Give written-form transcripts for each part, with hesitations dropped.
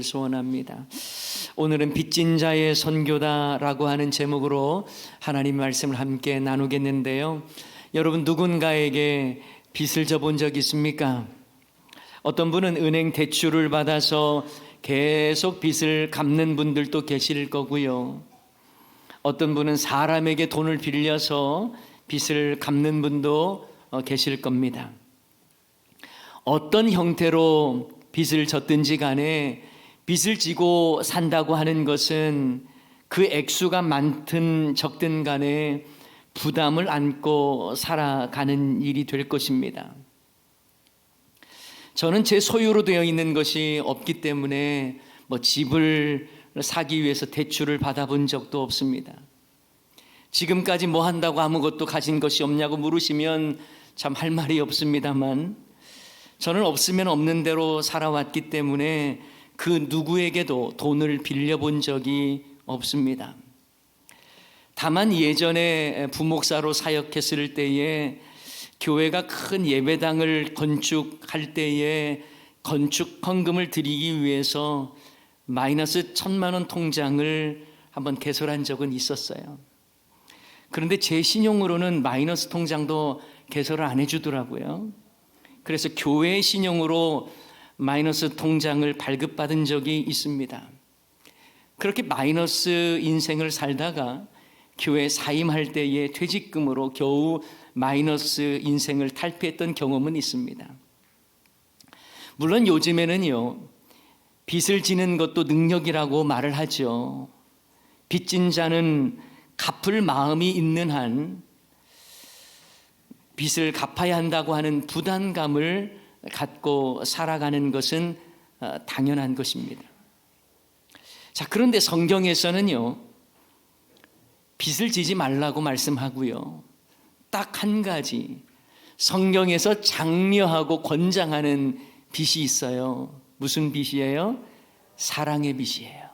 소원합니다. 오늘은 빚진 자의 선교다라고 하는 제목으로 하나님 말씀을 함께 나누겠는데요. 여러분, 누군가에게 빚을 져본 적 있습니까? 어떤 분은 은행 대출을 받아서 계속 빚을 갚는 분들도 계실 거고요. 어떤 분은 사람에게 돈을 빌려서 빚을 갚는 분도 계실 겁니다. 어떤 형태로 빚을 졌든지 간에 빚을 지고 산다고 하는 것은 그 액수가 많든 적든 간에 부담을 안고 살아가는 일이 될 것입니다. 저는 제 소유로 되어 있는 것이 없기 때문에 집을 사기 위해서 대출을 받아본 적도 없습니다. 지금까지 뭐 한다고 아무것도 가진 것이 없냐고 물으시면 참 할 말이 없습니다만, 저는 없으면 없는 대로 살아왔기 때문에 그 누구에게도 돈을 빌려본 적이 없습니다. 다만 예전에 부목사로 사역했을 때에 교회가 큰 예배당을 건축할 때에 건축 헌금을 드리기 위해서 마이너스 1,000만 원 통장을 한번 개설한 적은 있었어요. 그런데 제 신용으로는 마이너스 통장도 개설을 안 해주더라고요. 그래서 교회 신용으로 마이너스 통장을 발급받은 적이 있습니다. 그렇게 마이너스 인생을 살다가 교회 사임할 때의 퇴직금으로 겨우 마이너스 인생을 탈피했던 경험은 있습니다. 물론 요즘에는요, 빚을 지는 것도 능력이라고 말을 하죠. 빚진 자는 갚을 마음이 있는 한 빚을 갚아야 한다고 하는 부담감을 갖고 살아가는 것은 당연한 것입니다. 자, 그런데 성경에서는요, 빚을 지지 말라고 말씀하고요, 딱 한 가지 성경에서 장려하고 권장하는 빚이 있어요. 무슨 빚이에요? 사랑의 빚이에요.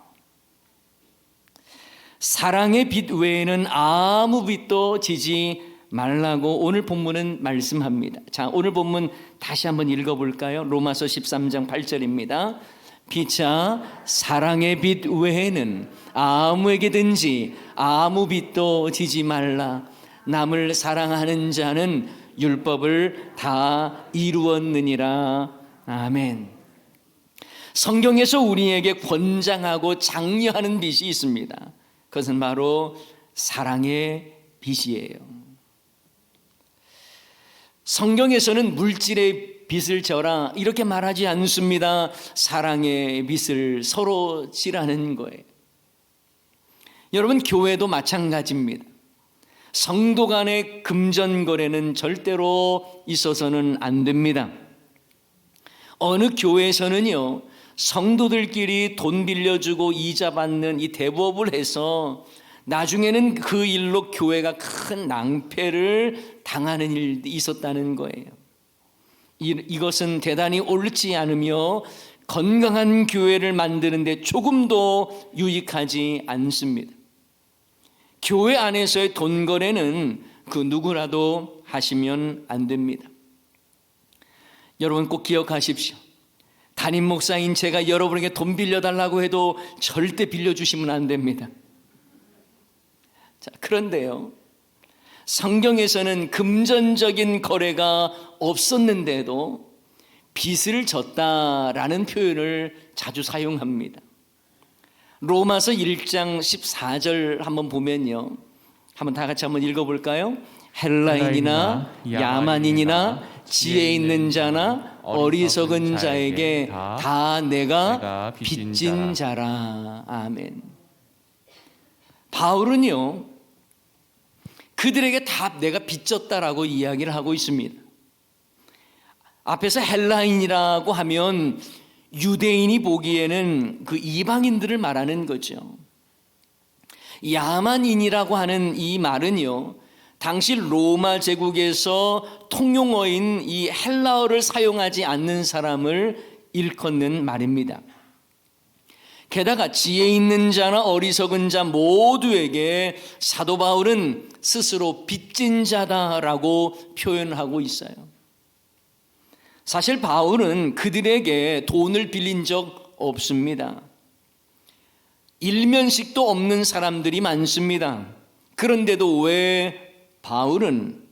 사랑의 빚 외에는 아무 빚도 지지 말라고 오늘 본문은 말씀합니다. 자, 오늘 본문 다시 한번 읽어볼까요? 로마서 13장 8절입니다. 피차 사랑의 빚 외에는 아무에게든지 아무 빚도 지지 말라. 남을 사랑하는 자는 율법을 다 이루었느니라. 아멘. 성경에서 우리에게 권장하고 장려하는 빚이 있습니다. 그것은 바로 사랑의 빚이에요. 성경에서는 물질의 빚을 져라 이렇게 말하지 않습니다. 사랑의 빚을 서로 지라는 거예요. 여러분, 교회도 마찬가지입니다. 성도 간의 금전거래는 절대로 있어서는 안 됩니다. 어느 교회에서는요, 성도들끼리 돈 빌려주고 이자 받는 이 대부업을 해서 나중에는 그 일로 교회가 큰 낭패를 당하는 일이 있었다는 거예요. 이것은 대단히 옳지 않으며 건강한 교회를 만드는데 조금도 유익하지 않습니다. 교회 안에서의 돈 거래는 그 누구라도 하시면 안 됩니다. 여러분, 꼭 기억하십시오. 담임 목사인 제가 여러분에게 돈 빌려달라고 해도 절대 빌려주시면 안 됩니다. 자, 그런데요, 성경에서는 금전적인 거래가 없었는데도 빚을 졌다라는 표현을 자주 사용합니다. 로마서 1장 14절 한번 보면요, 한번 다 같이 한번 읽어볼까요? 헬라인이나 야만인이나 지혜 있는 자나 어리석은 자에게 다 내가 빚진 자라. 아멘. 바울은요, 그들에게 다 내가 빚졌다라고 이야기를 하고 있습니다. 앞에서 헬라인이라고 하면 유대인이 보기에는 그 이방인들을 말하는 거죠. 야만인이라고 하는 이 말은요, 당시 로마 제국에서 통용어인 이 헬라어를 사용하지 않는 사람을 일컫는 말입니다. 게다가 지혜 있는 자나 어리석은 자 모두에게 사도 바울은 스스로 빚진 자다라고 표현하고 있어요. 사실 바울은 그들에게 돈을 빌린 적 없습니다. 일면식도 없는 사람들이 많습니다. 그런데도 왜 바울은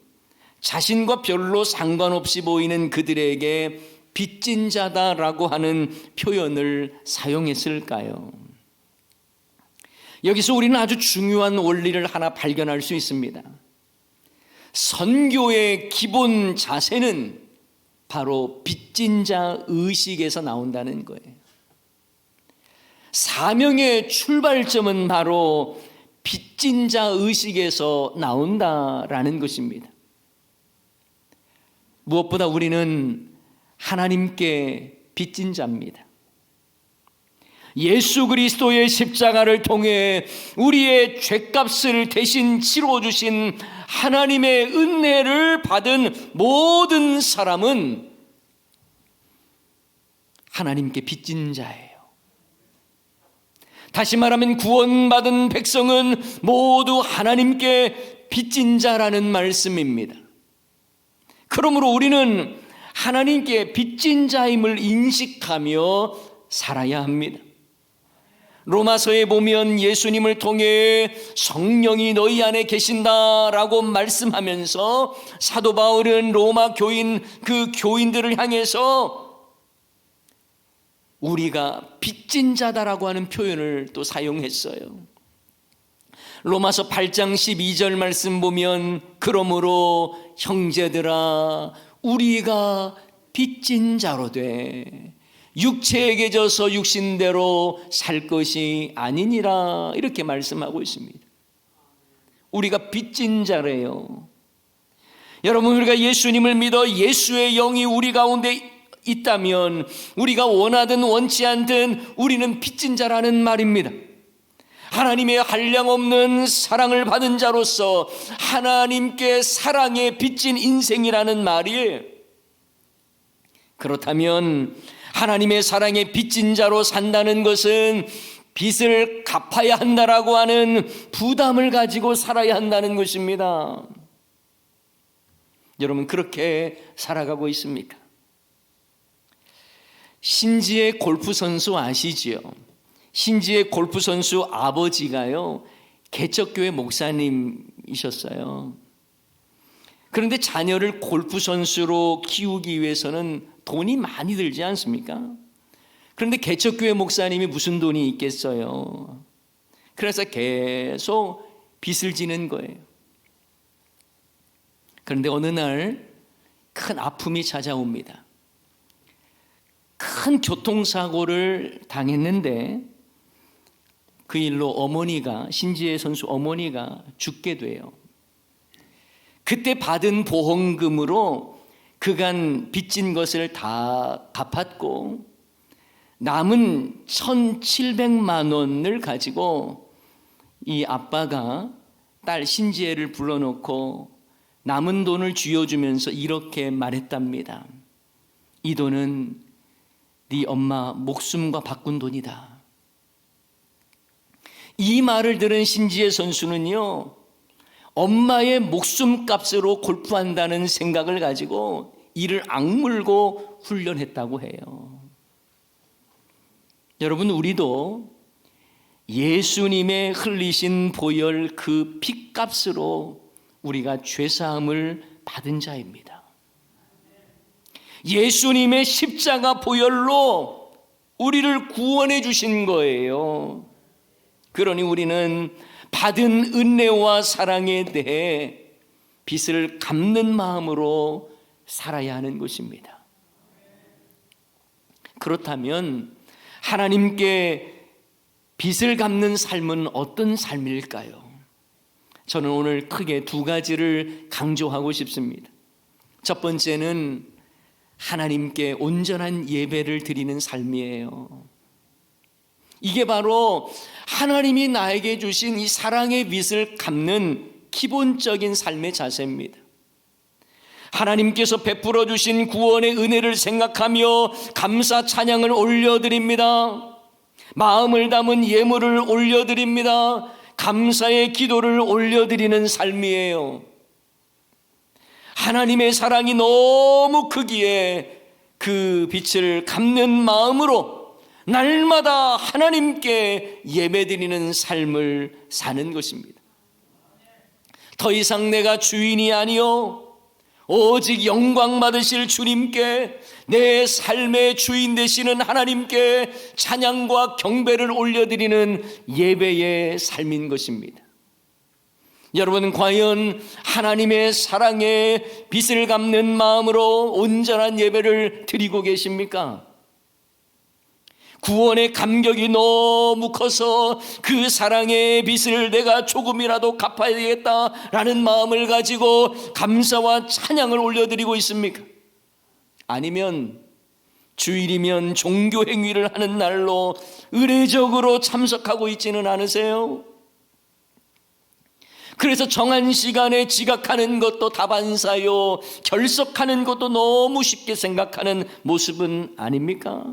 자신과 별로 상관없이 보이는 그들에게 빚진 자다라고 하는 표현을 사용했을까요? 여기서 우리는 아주 중요한 원리를 하나 발견할 수 있습니다. 선교의 기본 자세는 바로 빚진 자 의식에서 나온다는 거예요. 사명의 출발점은 바로 빚진 자 의식에서 나온다라는 것입니다. 무엇보다 우리는 하나님께 빚진 자입니다. 예수 그리스도의 십자가를 통해 우리의 죄값을 대신 치러주신 하나님의 은혜를 받은 모든 사람은 하나님께 빚진 자예요. 다시 말하면 구원받은 백성은 모두 하나님께 빚진 자라는 말씀입니다. 그러므로 우리는 하나님께 빚진 자임을 인식하며 살아야 합니다. 로마서에 보면 예수님을 통해 성령이 너희 안에 계신다라고 말씀하면서 사도 바울은 로마 교인, 그 교인들을 향해서 우리가 빚진 자다라고 하는 표현을 또 사용했어요. 로마서 8장 12절 말씀 보면 그러므로 형제들아 우리가 빚진 자로 돼 육체에게 져서 육신대로 살 것이 아니니라 이렇게 말씀하고 있습니다. 우리가 빚진 자래요. 여러분, 우리가 예수님을 믿어 예수의 영이 우리 가운데 있다면 우리가 원하든 원치 않든 우리는 빚진 자라는 말입니다. 하나님의 한량없는 사랑을 받은 자로서 하나님께 사랑에 빚진 인생이라는 말이에요. 그렇다면 하나님의 사랑에 빚진 자로 산다는 것은 빚을 갚아야 한다라고 하는 부담을 가지고 살아야 한다는 것입니다. 여러분, 그렇게 살아가고 있습니까? 신지의 골프 선수 아시지요? 신지의 골프 선수 아버지가요, 개척교회 목사님이셨어요. 그런데 자녀를 골프 선수로 키우기 위해서는 돈이 많이 들지 않습니까? 그런데 개척교회 목사님이 무슨 돈이 있겠어요? 그래서 계속 빚을 지는 거예요. 그런데 어느 날 큰 아픔이 찾아옵니다. 큰 교통사고를 당했는데 그 일로 어머니가, 신지혜 선수 어머니가 죽게 돼요. 그때 받은 보험금으로 그간 빚진 것을 다 갚았고 남은 1,700만 원을 가지고 이 아빠가 딸 신지혜를 불러놓고 남은 돈을 쥐어주면서 이렇게 말했답니다. 이 돈은 네 엄마 목숨과 바꾼 돈이다. 이 말을 들은 신지혜 선수는요, 엄마의 목숨값으로 골프한다는 생각을 가지고 이를 악물고 훈련했다고 해요. 여러분, 우리도 예수님의 흘리신 보혈 그 피값으로 우리가 죄사함을 받은 자입니다. 예수님의 십자가 보혈로 우리를 구원해 주신 거예요. 그러니 우리는 받은 은혜와 사랑에 대해 빚을 갚는 마음으로 살아야 하는 것입니다. 그렇다면 하나님께 빚을 갚는 삶은 어떤 삶일까요? 저는 오늘 크게 두 가지를 강조하고 싶습니다. 첫 번째는 하나님께 온전한 예배를 드리는 삶이에요. 이게 바로 하나님이 나에게 주신 이 사랑의 빚을 갚는 기본적인 삶의 자세입니다. 하나님께서 베풀어 주신 구원의 은혜를 생각하며 감사 찬양을 올려드립니다. 마음을 담은 예물을 올려드립니다. 감사의 기도를 올려드리는 삶이에요. 하나님의 사랑이 너무 크기에 그 빚을 갚는 마음으로 날마다 하나님께 예배드리는 삶을 사는 것입니다. 더 이상 내가 주인이 아니요 오직 영광 받으실 주님께, 내 삶의 주인 되시는 하나님께 찬양과 경배를 올려드리는 예배의 삶인 것입니다. 여러분, 과연 하나님의 사랑에 빚을 갚는 마음으로 온전한 예배를 드리고 계십니까? 구원의 감격이 너무 커서 그 사랑의 빚을 내가 조금이라도 갚아야겠다라는 마음을 가지고 감사와 찬양을 올려드리고 있습니까? 아니면 주일이면 종교 행위를 하는 날로 의례적으로 참석하고 있지는 않으세요? 그래서 정한 시간에 지각하는 것도 다반사요, 결석하는 것도 너무 쉽게 생각하는 모습은 아닙니까?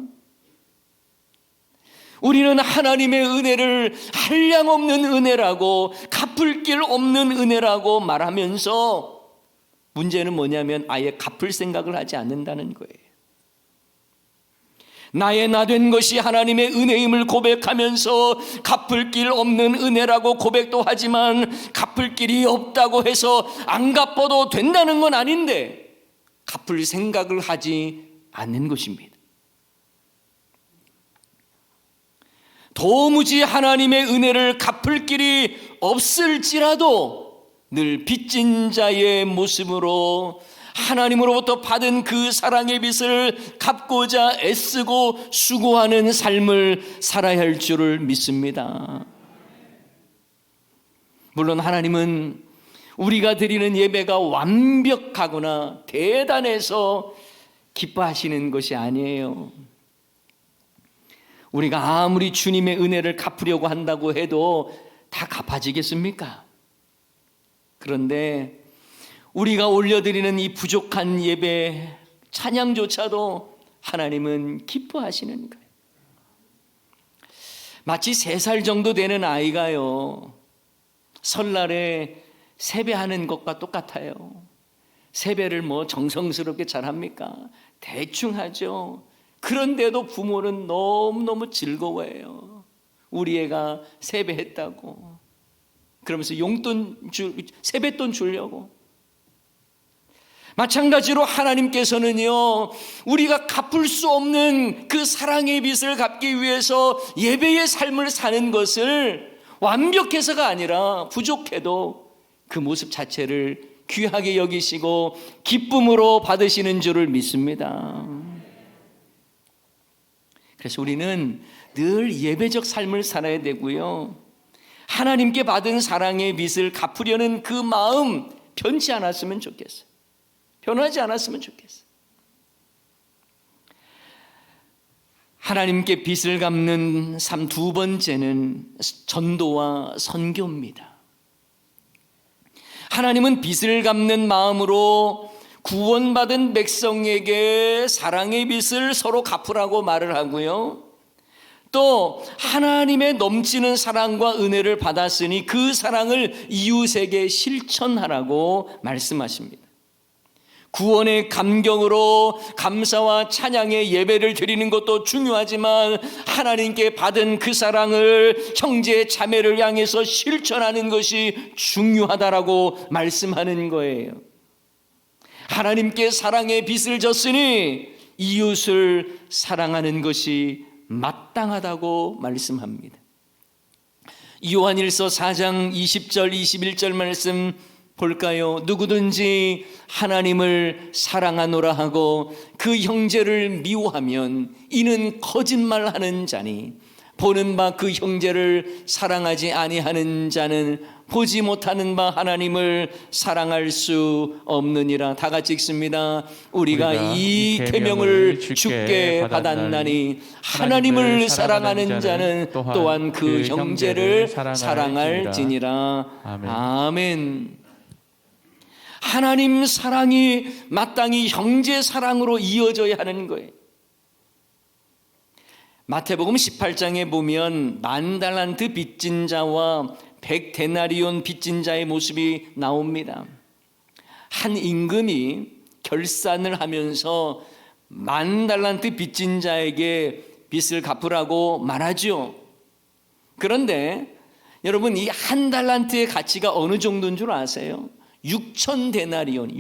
우리는 하나님의 은혜를 한량없는 은혜라고, 갚을 길 없는 은혜라고 말하면서 문제는 뭐냐면 아예 갚을 생각을 하지 않는다는 거예요. 나의 나된 것이 하나님의 은혜임을 고백하면서 갚을 길 없는 은혜라고 고백도 하지만 갚을 길이 없다고 해서 안 갚아도 된다는 건 아닌데 갚을 생각을 하지 않는 것입니다. 도무지 하나님의 은혜를 갚을 길이 없을지라도 늘 빚진 자의 모습으로 하나님으로부터 받은 그 사랑의 빚을 갚고자 애쓰고 수고하는 삶을 살아야 할 줄을 믿습니다. 물론 하나님은 우리가 드리는 예배가 완벽하거나 대단해서 기뻐하시는 것이 아니에요. 우리가 아무리 주님의 은혜를 갚으려고 한다고 해도 다 갚아지겠습니까? 그런데 우리가 올려드리는 이 부족한 예배, 찬양조차도 하나님은 기뻐하시는 거예요. 마치 3살 정도 되는 아이가요, 설날에 세배하는 것과 똑같아요. 세배를 뭐 정성스럽게 잘합니까? 대충 하죠. 그런데도 부모는 너무너무 즐거워해요. 우리 애가 세배했다고. 그러면서 세뱃돈 주려고. 마찬가지로 하나님께서는요, 우리가 갚을 수 없는 그 사랑의 빚을 갚기 위해서 예배의 삶을 사는 것을 완벽해서가 아니라 부족해도 그 모습 자체를 귀하게 여기시고 기쁨으로 받으시는 줄을 믿습니다. 그래서 우리는 늘 예배적 삶을 살아야 되고요, 하나님께 받은 사랑의 빚을 갚으려는 그 마음 변치 않았으면 좋겠어요. 변하지 않았으면 좋겠어요. 하나님께 빚을 갚는 삶 두 번째는 전도와 선교입니다. 하나님은 빚을 갚는 마음으로 구원받은 백성에게 사랑의 빚을 서로 갚으라고 말을 하고요, 또 하나님의 넘치는 사랑과 은혜를 받았으니 그 사랑을 이웃에게 실천하라고 말씀하십니다. 구원의 감격으로 감사와 찬양의 예배를 드리는 것도 중요하지만 하나님께 받은 그 사랑을 형제 자매를 향해서 실천하는 것이 중요하다라고 말씀하는 거예요. 하나님께 사랑의 빚을 졌으니 이웃을 사랑하는 것이 마땅하다고 말씀합니다. 요한일서 4장 20절 21절 말씀 볼까요? 누구든지 하나님을 사랑하노라 하고 그 형제를 미워하면 이는 거짓말하는 자니 보는 바 그 형제를 사랑하지 아니하는 자는 보지 못하는 바 하나님을 사랑할 수 없느니라. 다 같이 읽습니다. 우리가 이 계명을 주께 받았나니 하나님을 사랑하는 자는 또한 그 형제를 사랑할지니라. 아멘. 하나님 사랑이 마땅히 형제 사랑으로 이어져야 하는 거예요. 마태복음 18장에 보면 10,000달란트 빚진 자와 100데나리온 빚진 자의 모습이 나옵니다. 한 임금이 결산을 하면서 10,000달란트 빚진 자에게 빚을 갚으라고 말하죠. 그런데 여러분, 이 한 달란트의 가치가 어느 정도인 줄 아세요? 6,000데나리온.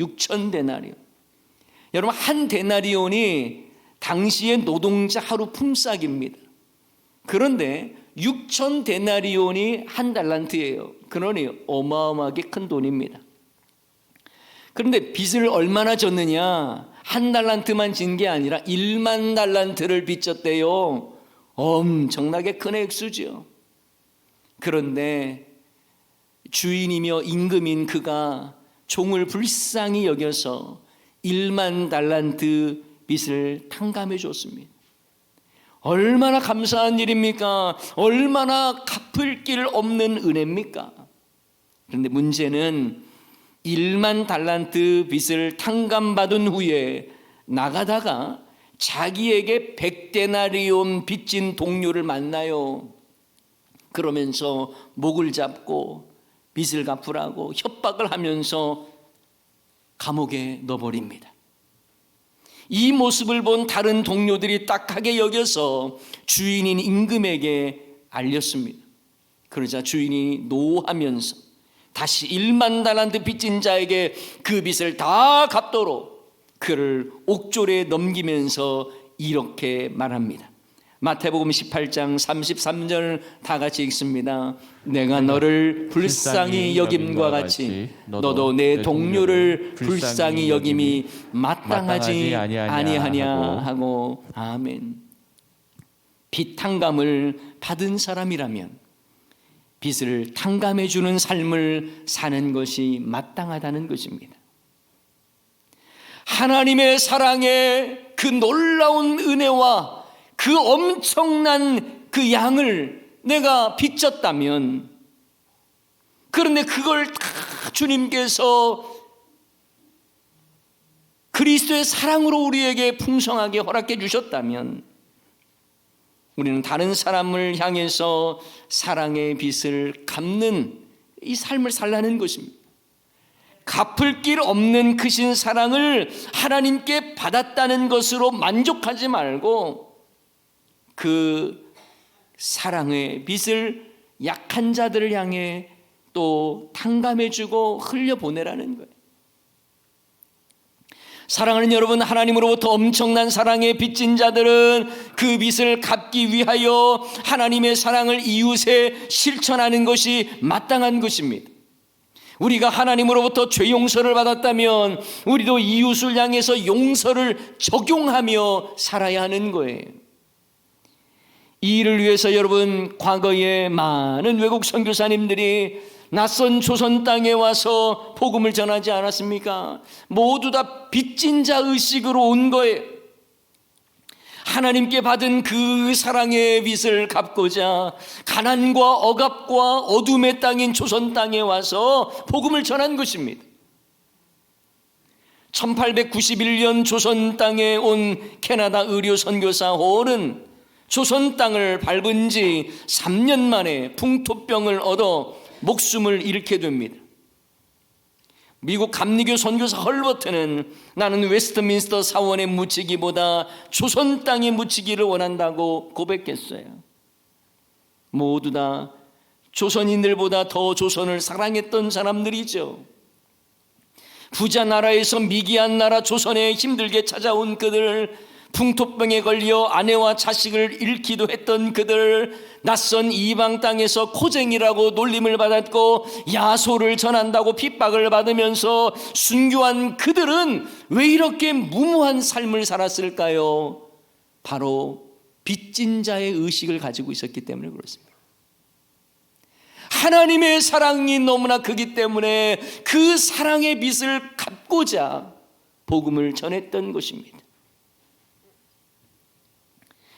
여러분, 한 데나리온이 당시의 노동자 하루 품삯입니다. 그런데 6,000데나리온이 한 달란트예요. 그러니 어마어마하게 큰 돈입니다. 그런데 빚을 얼마나 졌느냐? 한 달란트만 진 게 아니라 1만 달란트를 빚졌대요. 엄청나게 큰 액수죠. 그런데 주인이며 임금인 그가 종을 불쌍히 여겨서 1만 달란트 빚을 탕감해 줬습니다. 얼마나 감사한 일입니까? 얼마나 갚을 길 없는 은혜입니까? 그런데 문제는 1만 달란트 빚을 탕감받은 후에 나가다가 자기에게 100데나리온 빚진 동료를 만나요. 그러면서 목을 잡고 빚을 갚으라고 협박을 하면서 감옥에 넣어버립니다. 이 모습을 본 다른 동료들이 딱하게 여겨서 주인인 임금에게 알렸습니다. 그러자 주인이 노하면서 다시 1만 달란트 빚진 자에게 그 빚을 다 갚도록 그를 옥졸에 넘기면서 이렇게 말합니다. 마태복음 18장 33절 다 같이 읽습니다. 내가 너를 불쌍히 여김과 같이 너도 내 동료를 불쌍히 여김이 마땅하지 아니하냐 하고. 아멘. 빚 탕감을 받은 사람이라면 빚을 탕감해 주는 삶을 사는 것이 마땅하다는 것입니다. 하나님의 사랑의 그 놀라운 은혜와 그 엄청난 그 양을 내가 빚졌다면, 그런데 그걸 다 주님께서 그리스도의 사랑으로 우리에게 풍성하게 허락해 주셨다면 우리는 다른 사람을 향해서 사랑의 빚을 갚는 이 삶을 살라는 것입니다. 갚을 길 없는 크신 사랑을 하나님께 받았다는 것으로 만족하지 말고 그 사랑의 빚을 약한 자들을 향해 또 탕감해주고 흘려보내라는 거예요. 사랑하는 여러분, 하나님으로부터 엄청난 사랑에 빚진 자들은 그 빚을 갚기 위하여 하나님의 사랑을 이웃에 실천하는 것이 마땅한 것입니다. 우리가 하나님으로부터 죄 용서를 받았다면 우리도 이웃을 향해서 용서를 적용하며 살아야 하는 거예요. 이 일을 위해서 여러분, 과거에 많은 외국 선교사님들이 낯선 조선 땅에 와서 복음을 전하지 않았습니까? 모두 다 빚진 자 의식으로 온 거예요. 하나님께 받은 그 사랑의 빚을 갚고자 가난과 억압과 어둠의 땅인 조선 땅에 와서 복음을 전한 것입니다. 1891년 조선 땅에 온 캐나다 의료 선교사 홀은 조선 땅을 밟은 지 3년 만에 풍토병을 얻어 목숨을 잃게 됩니다. 미국 감리교 선교사 헐버트는 나는 웨스트민스터 사원에 묻히기보다 조선 땅에 묻히기를 원한다고 고백했어요. 모두 다 조선인들보다 더 조선을 사랑했던 사람들이죠. 부자 나라에서 미개한 나라 조선에 힘들게 찾아온 그들, 풍토병에 걸려 아내와 자식을 잃기도 했던 그들, 낯선 이방 땅에서 코쟁이라고 놀림을 받았고 야소를 전한다고 핍박을 받으면서 순교한 그들은 왜 이렇게 무모한 삶을 살았을까요? 바로 빚진 자의 의식을 가지고 있었기 때문에 그렇습니다. 하나님의 사랑이 너무나 크기 때문에 그 사랑의 빚을 갚고자 복음을 전했던 것입니다.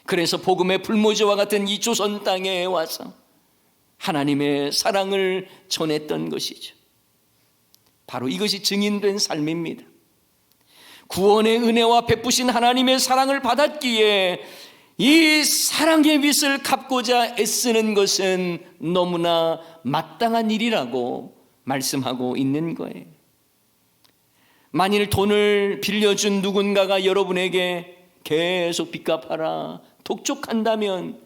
그래서 복음의 풀무지와 같은 이 조선 땅에 와서 하나님의 사랑을 전했던 것이죠. 바로 이것이 증인된 삶입니다. 구원의 은혜와 베푸신 하나님의 사랑을 받았기에 이 사랑의 빚을 갚고자 애쓰는 것은 너무나 마땅한 일이라고 말씀하고 있는 거예요. 만일 돈을 빌려준 누군가가 여러분에게 계속 빚 갚아라, 독촉한다면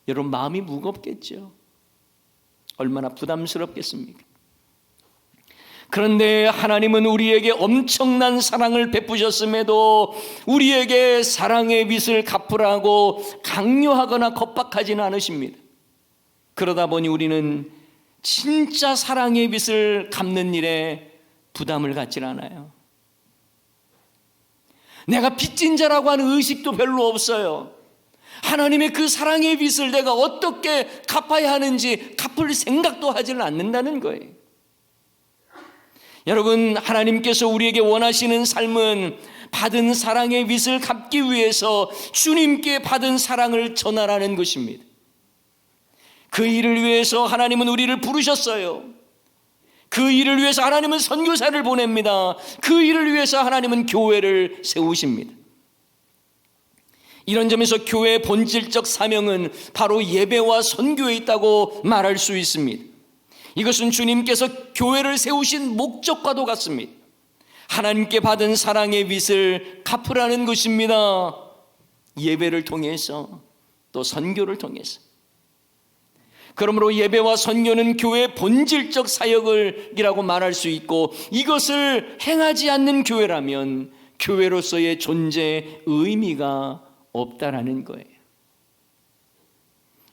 여러분 마음이 무겁겠죠. 얼마나 부담스럽겠습니까? 그런데 하나님은 우리에게 엄청난 사랑을 베푸셨음에도 우리에게 사랑의 빚을 갚으라고 강요하거나 겁박하지는 않으십니다. 그러다 보니 우리는 진짜 사랑의 빚을 갚는 일에 부담을 갖질 않아요. 내가 빚진 자라고 하는 의식도 별로 없어요. 하나님의 그 사랑의 빚을 내가 어떻게 갚아야 하는지 갚을 생각도 하지는 않는다는 거예요. 여러분, 하나님께서 우리에게 원하시는 삶은 받은 사랑의 빚을 갚기 위해서 주님께 받은 사랑을 전하라는 것입니다. 그 일을 위해서 하나님은 우리를 부르셨어요. 그 일을 위해서 하나님은 선교사를 보냅니다. 그 일을 위해서 하나님은 교회를 세우십니다. 이런 점에서 교회의 본질적 사명은 바로 예배와 선교에 있다고 말할 수 있습니다. 이것은 주님께서 교회를 세우신 목적과도 같습니다. 하나님께 받은 사랑의 빚을 갚으라는 것입니다. 예배를 통해서 또 선교를 통해서. 그러므로 예배와 선교는 교회의 본질적 사역이라고 말할 수 있고, 이것을 행하지 않는 교회라면 교회로서의 존재의 의미가 없다라는 거예요.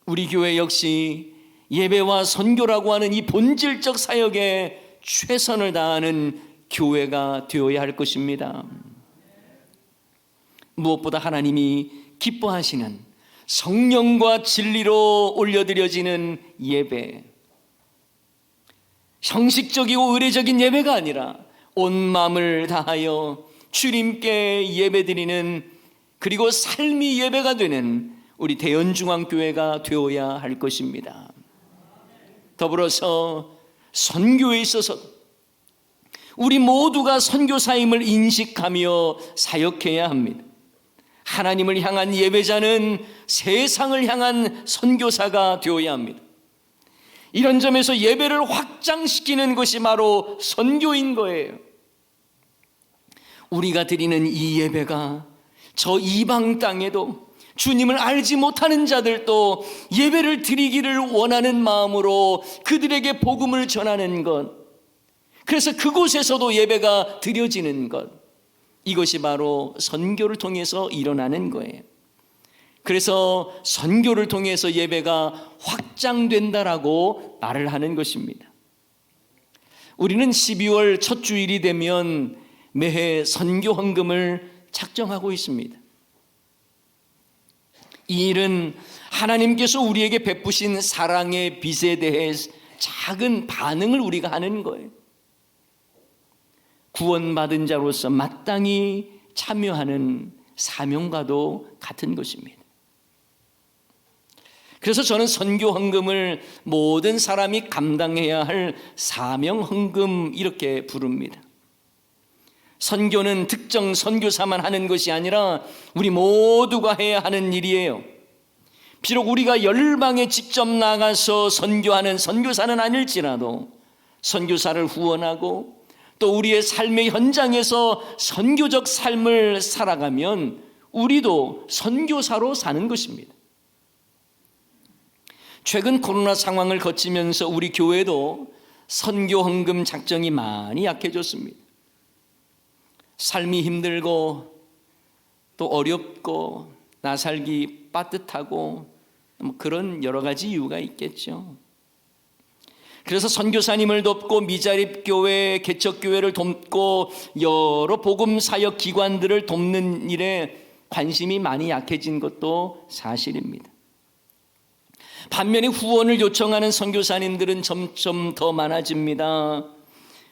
우리 교회 역시 예배와 선교라고 하는 이 본질적 사역에 최선을 다하는 교회가 되어야 할 것입니다. 무엇보다 하나님이 기뻐하시는 성령과 진리로 올려드려지는 예배, 형식적이고 의례적인 예배가 아니라 온 마음을 다하여 주님께 예배드리는, 그리고 삶이 예배가 되는 우리 대연중앙교회가 되어야 할 것입니다. 더불어서 선교에 있어서 우리 모두가 선교사임을 인식하며 사역해야 합니다. 하나님을 향한 예배자는 세상을 향한 선교사가 되어야 합니다. 이런 점에서 예배를 확장시키는 것이 바로 선교인 거예요. 우리가 드리는 이 예배가 저 이방 땅에도 주님을 알지 못하는 자들도 예배를 드리기를 원하는 마음으로 그들에게 복음을 전하는 것, 그래서 그곳에서도 예배가 드려지는 것, 이것이 바로 선교를 통해서 일어나는 거예요. 그래서 선교를 통해서 예배가 확장된다라고 말을 하는 것입니다. 우리는 12월 첫 주일이 되면 매해 선교 헌금을 작정하고 있습니다. 이 일은 하나님께서 우리에게 베푸신 사랑의 빚에 대해 작은 반응을 우리가 하는 거예요. 구원받은 자로서 마땅히 참여하는 사명과도 같은 것입니다. 그래서 저는 선교 헌금을 모든 사람이 감당해야 할 사명 헌금 이렇게 부릅니다. 선교는 특정 선교사만 하는 것이 아니라 우리 모두가 해야 하는 일이에요. 비록 우리가 열방에 직접 나가서 선교하는 선교사는 아닐지라도 선교사를 후원하고 또 우리의 삶의 현장에서 선교적 삶을 살아가면 우리도 선교사로 사는 것입니다. 최근 코로나 상황을 거치면서 우리 교회도 선교 헌금 작정이 많이 약해졌습니다. 삶이 힘들고 또 어렵고 나 살기 빠듯하고 그런 여러 가지 이유가 있겠죠. 그래서 선교사님을 돕고 미자립교회, 개척교회를 돕고 여러 복음사역 기관들을 돕는 일에 관심이 많이 약해진 것도 사실입니다. 반면에 후원을 요청하는 선교사님들은 점점 더 많아집니다.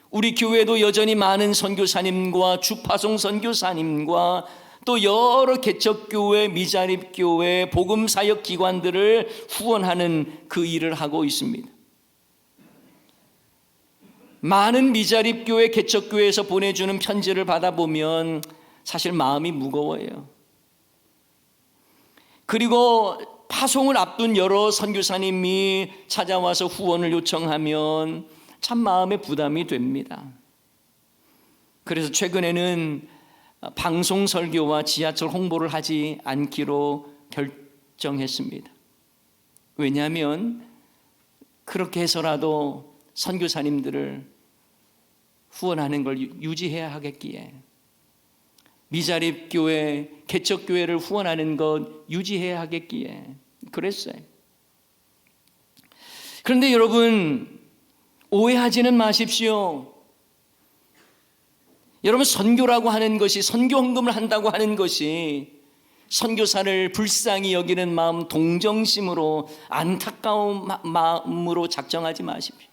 우리 교회도 여전히 많은 선교사님과 주파송 선교사님과 또 여러 개척교회, 미자립교회, 복음사역 기관들을 후원하는 그 일을 하고 있습니다. 많은 미자립교회, 개척교회에서 보내주는 편지를 받아보면 사실 마음이 무거워요. 그리고 파송을 앞둔 여러 선교사님이 찾아와서 후원을 요청하면 참 마음에 부담이 됩니다. 그래서 최근에는 방송 설교와 지하철 홍보를 하지 않기로 정했습니다. 왜냐하면 그렇게 해서라도 선교사님들을 후원하는 걸 유지해야 하겠기에, 미자립교회, 개척교회를 후원하는 것 유지해야 하겠기에 그랬어요. 그런데 여러분, 오해하지는 마십시오. 여러분, 선교라고 하는 것이, 선교 헌금을 한다고 하는 것이 선교사를 불쌍히 여기는 마음, 동정심으로, 안타까운 마음으로 작정하지 마십시오.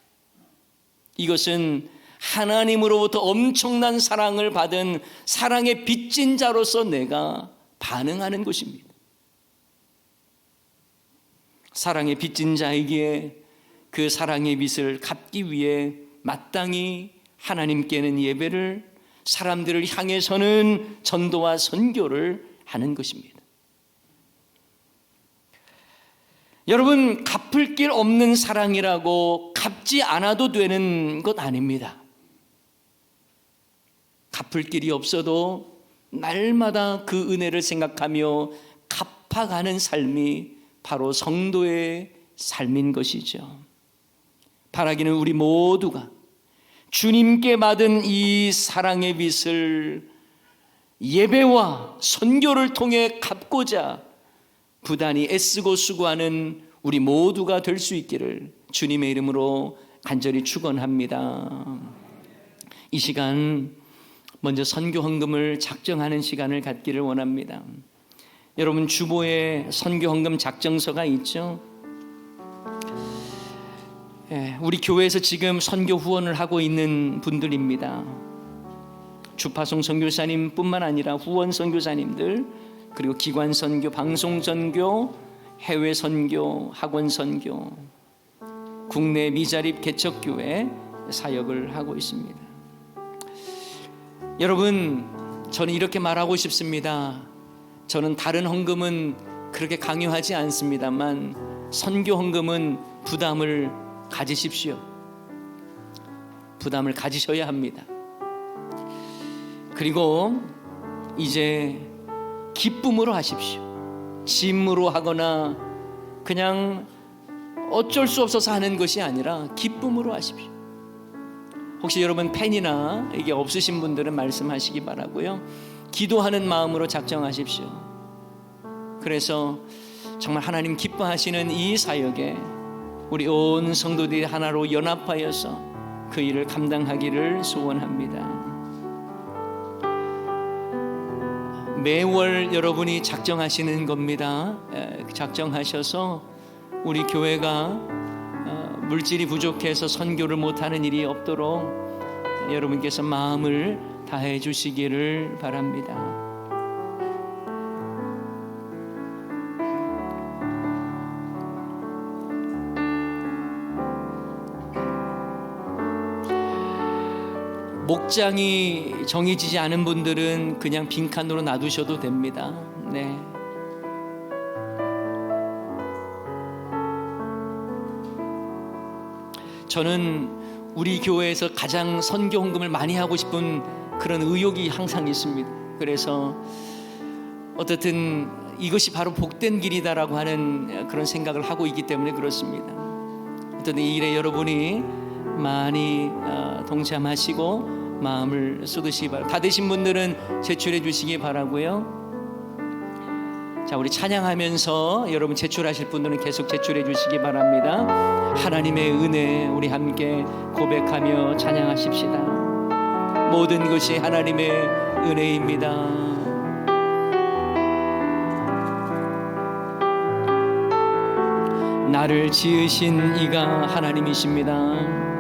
이것은 하나님으로부터 엄청난 사랑을 받은 사랑의 빚진 자로서 내가 반응하는 것입니다. 사랑의 빚진 자에게 그 사랑의 빚을 갚기 위해 마땅히 하나님께는 예배를, 사람들을 향해서는 전도와 선교를 하는 것입니다. 여러분, 갚을 길 없는 사랑이라고 갚지 않아도 되는 것 아닙니다. 갚을 길이 없어도 날마다 그 은혜를 생각하며 갚아가는 삶이 바로 성도의 삶인 것이죠. 바라기는 우리 모두가 주님께 받은 이 사랑의 빚을 예배와 선교를 통해 갚고자 부단히 애쓰고 수고하는 우리 모두가 될 수 있기를 주님의 이름으로 간절히 축원합니다. 이 시간 먼저 선교 헌금을 작정하는 시간을 갖기를 원합니다. 여러분, 주보에 선교 헌금 작정서가 있죠. 우리 교회에서 지금 선교 후원을 하고 있는 분들입니다. 주파송 선교사님 뿐만 아니라 후원 선교사님들, 그리고 기관 선교, 방송 선교, 해외 선교, 학원 선교, 국내 미자립 개척교회 사역을 하고 있습니다. 여러분, 저는 이렇게 말하고 싶습니다. 저는 다른 헌금은 그렇게 강요하지 않습니다만 선교 헌금은 부담을 가지십시오. 부담을 가지셔야 합니다. 그리고 이제 기쁨으로 하십시오. 짐으로 하거나 그냥 어쩔 수 없어서 하는 것이 아니라 기쁨으로 하십시오. 혹시 여러분 펜이나 이게 없으신 분들은 말씀하시기 바라고요. 기도하는 마음으로 작정하십시오. 그래서 정말 하나님 기뻐하시는 이 사역에 우리 온 성도들이 하나로 연합하여서 그 일을 감당하기를 소원합니다. 매월 여러분이 작정하시는 겁니다. 작정하셔서 우리 교회가 물질이 부족해서 선교를 못하는 일이 없도록 여러분께서 마음을 다해 주시기를 바랍니다. 목장이 정해지지 않은 분들은 그냥 빈칸으로 놔두셔도 됩니다. 네. 저는 우리 교회에서 가장 선교 헌금을 많이 하고 싶은 그런 의욕이 항상 있습니다. 그래서 어떻든 이것이 바로 복된 길이다라고 하는 그런 생각을 하고 있기 때문에 그렇습니다. 어쨌든 이 일에 여러분이 많이 동참하시고 마음을 쏟으시기 바랍니다. 다 되신 분들은 제출해 주시기 바라고요. 자, 우리 찬양하면서 여러분 제출하실 분들은 계속 제출해 주시기 바랍니다. 하나님의 은혜 우리 함께 고백하며 찬양하십시다. 모든 것이 하나님의 은혜입니다. 나를 지으신 이가 하나님이십니다.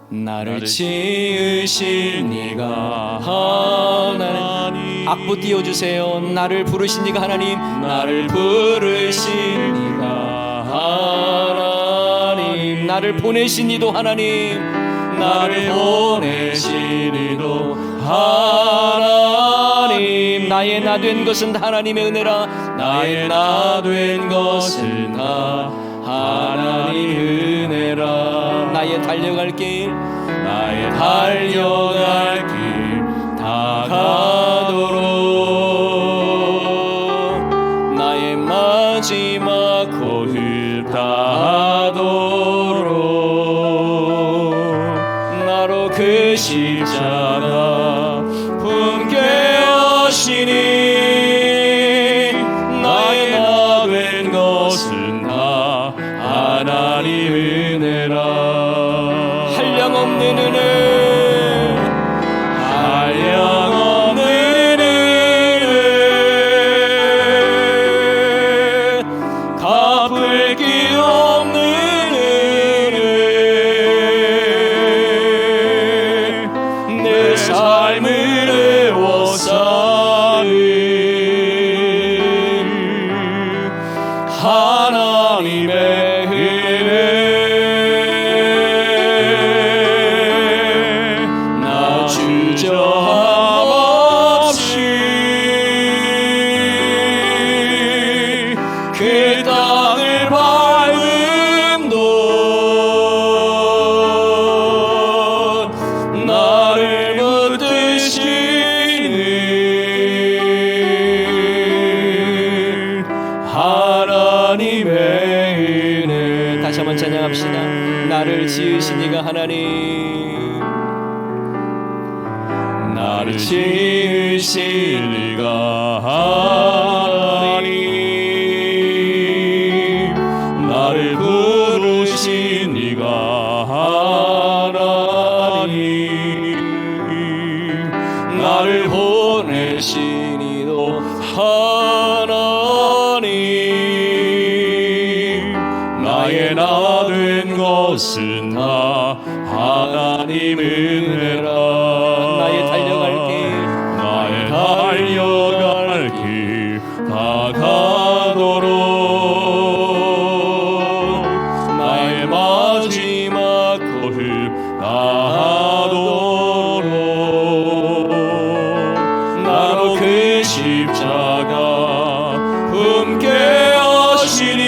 나를 지으신 이가 하나님. 악보 띄워주세요. 나를 부르신 이가 하나님. 나를 부르신 이가 하나님. 나를 보내신 이도 하나님. 나를 보내신 이도 하나님. 나의 나 된 것은 하나님의 은혜라. 나의 나 된 것은 다 하나님 은혜라. 나의 달려갈 길, 나의 달려갈 길 다가도록 마지막 거울 다하도록 나로 그 십자가 품게 하시니 나의 나 된 것은 다 하나님 은혜라. 한량없는 은혜, 한량없는 은혜, 갚을 길 없는 은혜, 내 삶을 애워싸는 하나님의 은혜. 나 주저함 없이 그 땅을 밟음도 나를 붙드시는 하나님의 은혜. 다시 한번 찬양합시다. 나를 지으신 이가 하나님, 나를 지으신 이가 하나님, 나를 부르신 이가 하나님, 나를 보내신 이도 하나님, 나의 나 된 것은 다 하나님 은혜라. 나의 달려갈 길, 나의 달려갈 길 다가도록 나의 마지막 거울 다하도록 나로 그 십자가 품게 하시니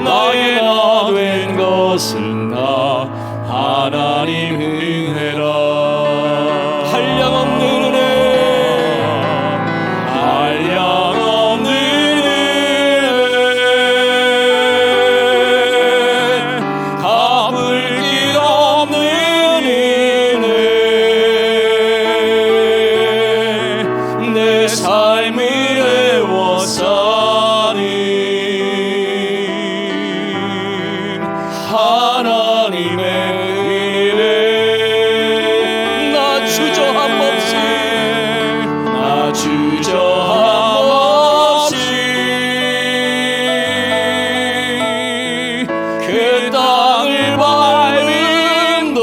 나의 나 된 것은 다 하나님 은혜라. 한량없는 은혜, 한량없는 은혜, 갚을 길 없는 은혜, 내 삶을 애워싸는 하나님의 은혜. 나 주저함 없이, 나 주저함 없이 그 땅을 밟음도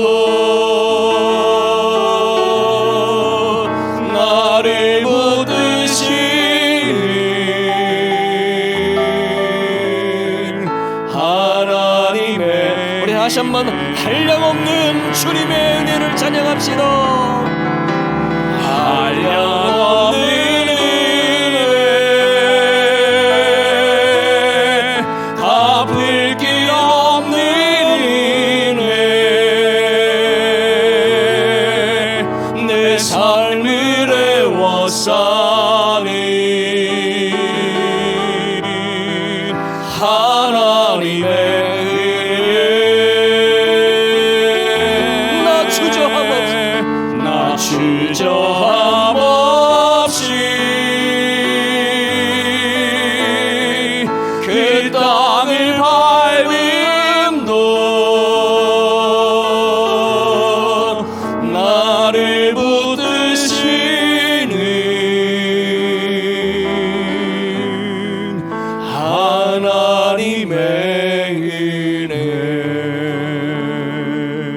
나를 붙드시는 하나님의. 우리 다시 한번 한량없는 주님의 은혜를 찬양합시다. 한량없는 은혜, 갚을 길 없는 은혜, 내 삶을 애워싸는 하나님의 은혜. 나 주저함 없이, 나 주저함 없이 그 땅을 밟음도 나를 붙드시는 하나님의